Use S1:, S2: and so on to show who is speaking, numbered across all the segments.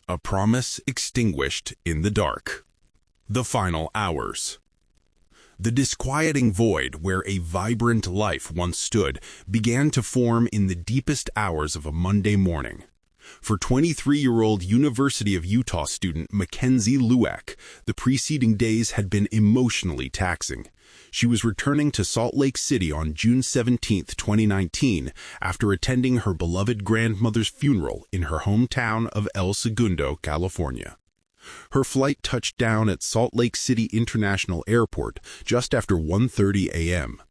S1: A promise extinguished in the dark. The final hours. The disquieting void where a vibrant life once stood began to form in the deepest hours of a Monday morning. For 23-year-old University of Utah student McKenzie Lueck, the preceding days had been emotionally taxing. She was returning to Salt Lake City on June 17, 2019, after attending her beloved grandmother's funeral in her hometown of El Segundo, California. Her flight touched down at Salt Lake City International Airport just after 1:30 a.m.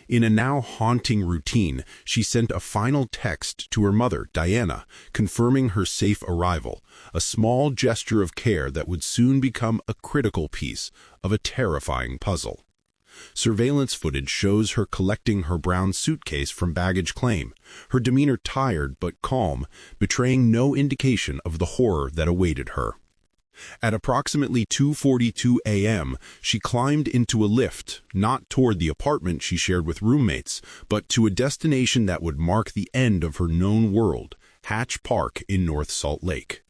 S1: In a now haunting routine, she sent a final text to her mother, Diana, confirming her safe arrival, a small gesture of care that would soon become a critical piece of a terrifying puzzle. Surveillance footage shows her collecting her brown suitcase from baggage claim, her demeanor tired but calm, betraying no indication of the horror that awaited her. At approximately 2:42 a.m., she climbed into a lift, not toward the apartment she shared with roommates, but to a destination that would mark the end of her known world, Hatch Park in North Salt Lake.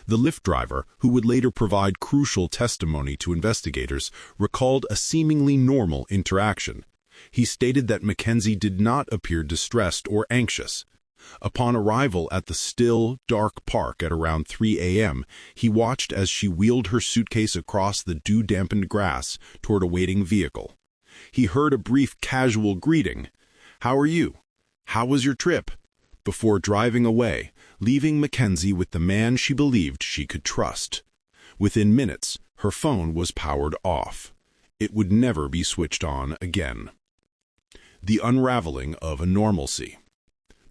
S1: The Lyft driver, who would later provide crucial testimony to investigators, recalled a seemingly normal interaction. He stated that McKenzie did not appear distressed or anxious. Upon arrival at the still, dark park at around 3 a.m., he watched as she wheeled her suitcase across the dew-dampened grass toward a waiting vehicle. He heard a brief casual greeting, "How are you? How was your trip?" before driving away, leaving McKenzie with the man she believed she could trust. Within minutes, her phone was powered off. It would never be switched on again. The unraveling of a normalcy.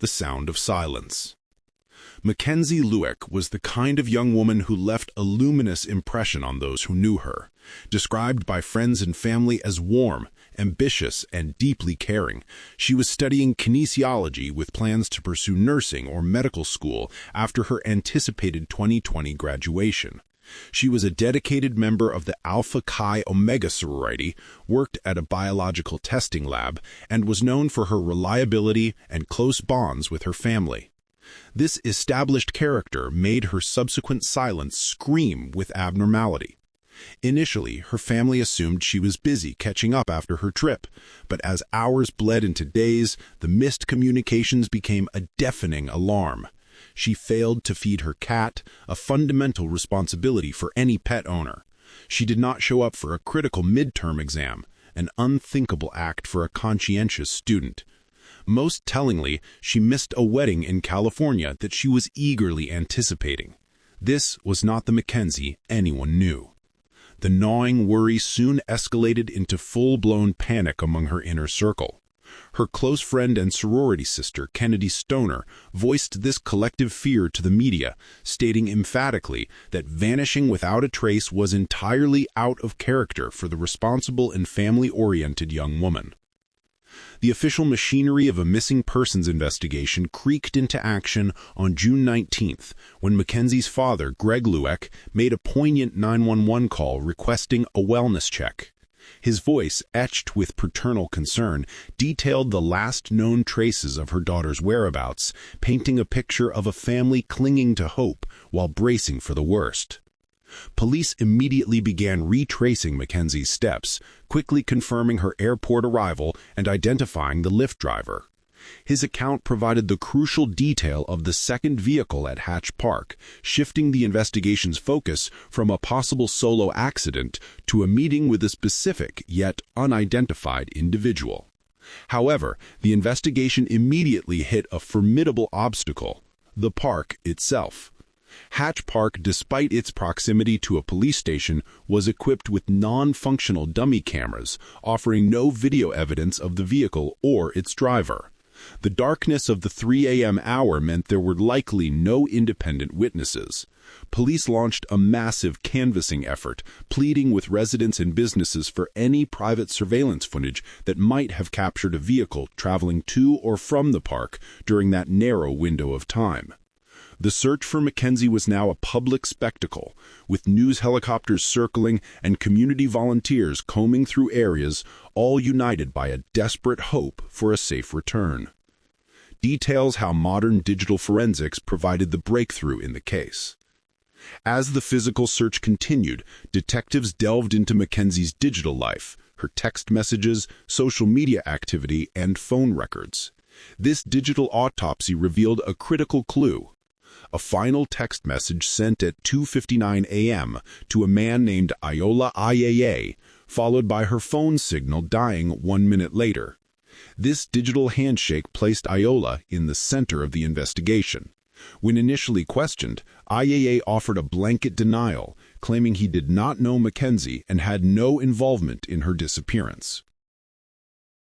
S1: The sound of silence. McKenzie Lueck was the kind of young woman who left a luminous impression on those who knew her. Described by friends and family as warm, ambitious, and deeply caring, she was studying kinesiology with plans to pursue nursing or medical school after her anticipated 2020 graduation. She was a dedicated member of the Alpha Chi Omega sorority, worked at a biological testing lab, and was known for her reliability and close bonds with her family. This established character made her subsequent silence scream with abnormality. Initially, her family assumed she was busy catching up after her trip, but as hours bled into days, the missed communications became a deafening alarm. She failed to feed her cat, a fundamental responsibility for any pet owner. She did not show up for a critical midterm exam, an unthinkable act for a conscientious student. Most tellingly, she missed a wedding in California that she was eagerly anticipating. This was not the McKenzie anyone knew. The gnawing worry soon escalated into full-blown panic among her inner circle. Her close friend and sorority sister, Kennedy Stoner, voiced this collective fear to the media, stating emphatically that vanishing without a trace was entirely out of character for the responsible and family-oriented young woman. The official machinery of a missing persons investigation creaked into action on June 19th, when McKenzie's father, Greg Lueck, made a poignant 911 call requesting a wellness check. His voice, etched with paternal concern, detailed the last known traces of her daughter's whereabouts, painting a picture of a family clinging to hope while bracing for the worst. Police immediately began retracing McKenzie's steps, quickly confirming her airport arrival and identifying the Lyft driver. His account provided the crucial detail of the second vehicle at Hatch Park, shifting the investigation's focus from a possible solo accident to a meeting with a specific yet unidentified individual. However, the investigation immediately hit a formidable obstacle: the park itself. Hatch Park, despite its proximity to a police station, was equipped with non-functional dummy cameras, offering no video evidence of the vehicle or its driver. The darkness of the 3 a.m. hour meant there were likely no independent witnesses. Police launched a massive canvassing effort, pleading with residents and businesses for any private surveillance footage that might have captured a vehicle traveling to or from the park during that narrow window of time. The search for McKenzie was now a public spectacle, with news helicopters circling and community volunteers combing through areas, all united by a desperate hope for a safe return. Details how modern digital forensics provided the breakthrough in the case. As the physical search continued, detectives delved into McKenzie's digital life, her text messages, social media activity, and phone records. This digital autopsy revealed a critical clue: a final text message sent at 2:59 a.m. to a man named Ayoola Ajayi, followed by her phone signal dying 1 minute later. This digital handshake placed Ayoola in the center of the investigation. When initially questioned, Ajayi offered a blanket denial, claiming he did not know McKenzie and had no involvement in her disappearance.